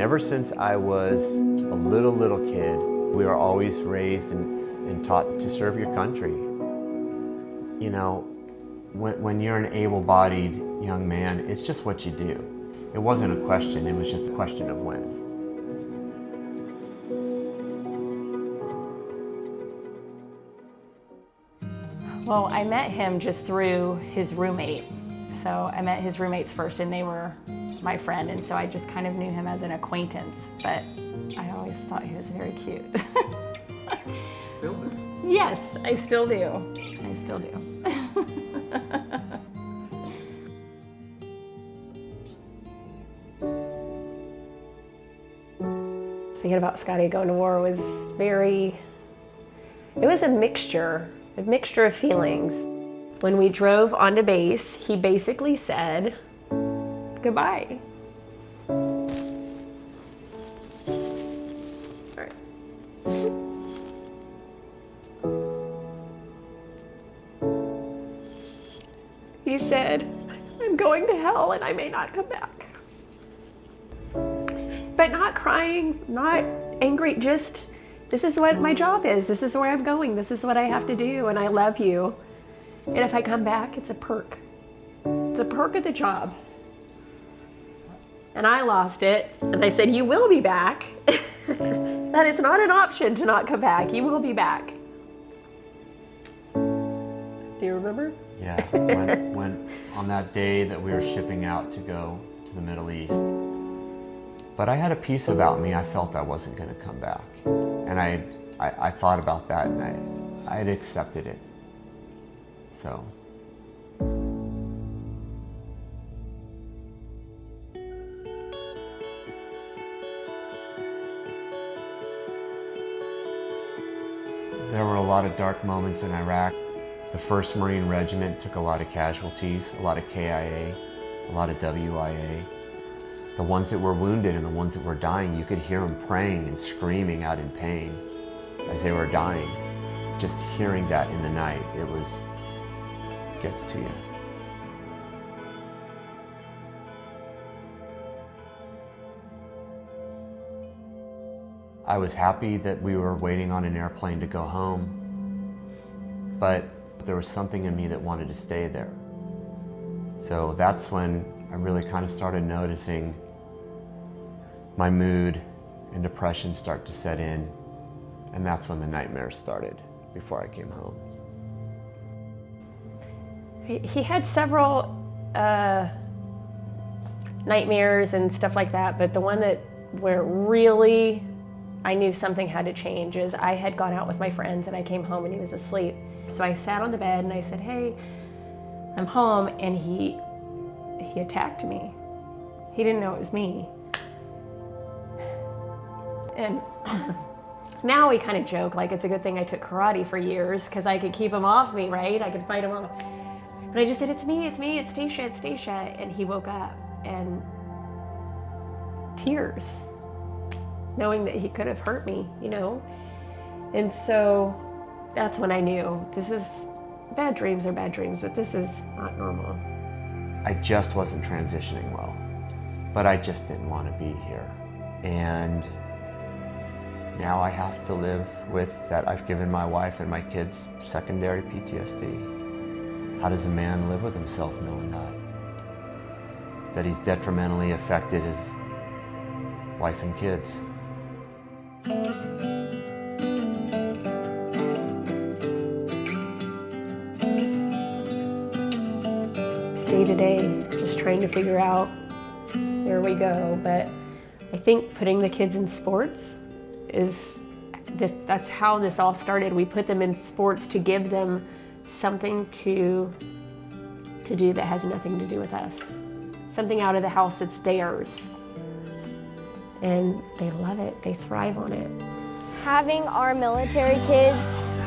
Ever since I was a little kid, we were always raised and taught to serve your country. You know, when you're an able-bodied young man, it's just what you do. It wasn't a question, it was just a question of when. Well, I met him just through his roommate. So I met his roommates first and they were my friend, and so I just kind of knew him as an acquaintance, but I always thought he was very cute. Still do? Yes, I still do. I still do. Thinking about Scotty going to war was it was a mixture of feelings. When we drove onto base, he basically said, goodbye. Sorry. He said, I'm going to hell and I may not come back. But not crying, not angry, just, this is what my job is. This is where I'm going. This is what I have to do, and I love you. And if I come back, it's a perk. It's a perk of the job. And I lost it, and I said, you will be back. That is not an option to not come back. You will be back. Do you remember? Yeah, when on that day that we were shipping out to go to the Middle East. But I had a piece about me, I felt I wasn't going to come back. And I thought about that, and I had accepted it. So. There were a lot of dark moments in Iraq. The 1st Marine Regiment took a lot of casualties, a lot of KIA, a lot of WIA. The ones that were wounded and the ones that were dying, you could hear them praying and screaming out in pain as they were dying. Just hearing that in the night, gets to you. I was happy that we were waiting on an airplane to go home, but there was something in me that wanted to stay there. So that's when I really kind of started noticing my mood and depression start to set in, and that's when the nightmares started before I came home. He had several nightmares and stuff like that, but the one where really I knew something had to change is I had gone out with my friends and I came home and he was asleep. So I sat on the bed and I said, hey, I'm home, and he attacked me. He didn't know it was me. And now we kind of joke like it's a good thing I took karate for years because I could keep him off me, right? I could fight him off. But I just said, it's me, it's Stacia. And he woke up and tears, knowing that he could have hurt me, you know? And so that's when I knew bad dreams are bad dreams, but this is not normal. I just wasn't transitioning well, but I just didn't want to be here. And now I have to live with that. I've given my wife and my kids secondary PTSD. How does a man live with himself knowing that? That he's detrimentally affected his wife and kids. Day to day, just trying to figure out, there we go. But I think putting the kids in sports that's how this all started. We put them in sports to give them something to do that has nothing to do with us. Something out of the house that's theirs. And they love it, they thrive on it. Having our military kids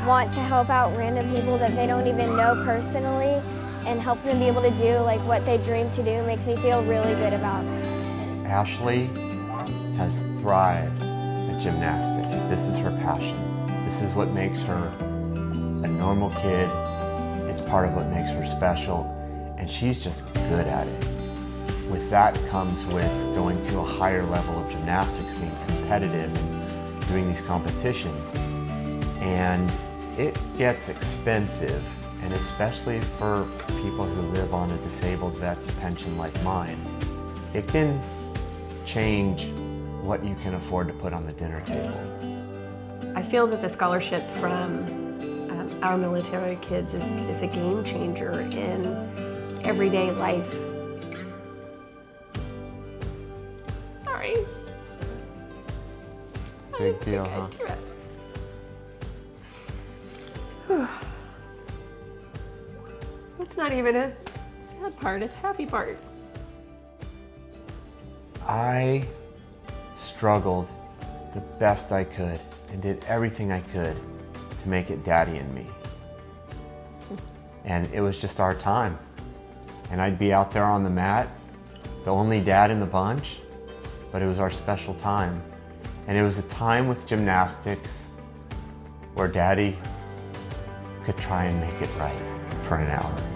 want to help out random people that they don't even know personally and help them be able to do like what they dream to do makes me feel really good about it. Ashley has thrived at gymnastics. This is her passion. This is what makes her a normal kid. It's part of what makes her special, and she's just good at it. with that comes with going to a higher level of gymnastics, being competitive and doing these competitions. And it gets expensive, and especially for people who live on a disabled vet's pension like mine, it can change what you can afford to put on the dinner table. I feel that the scholarship from our military kids is a game changer in everyday life. Sorry. Big deal, huh? It's not even a sad part, it's a happy part. I struggled the best I could and did everything I could to make it Daddy and me. And it was just our time. And I'd be out there on the mat, the only dad in the bunch, but it was our special time. And it was a time with gymnastics where Daddy could try and make it right for an hour.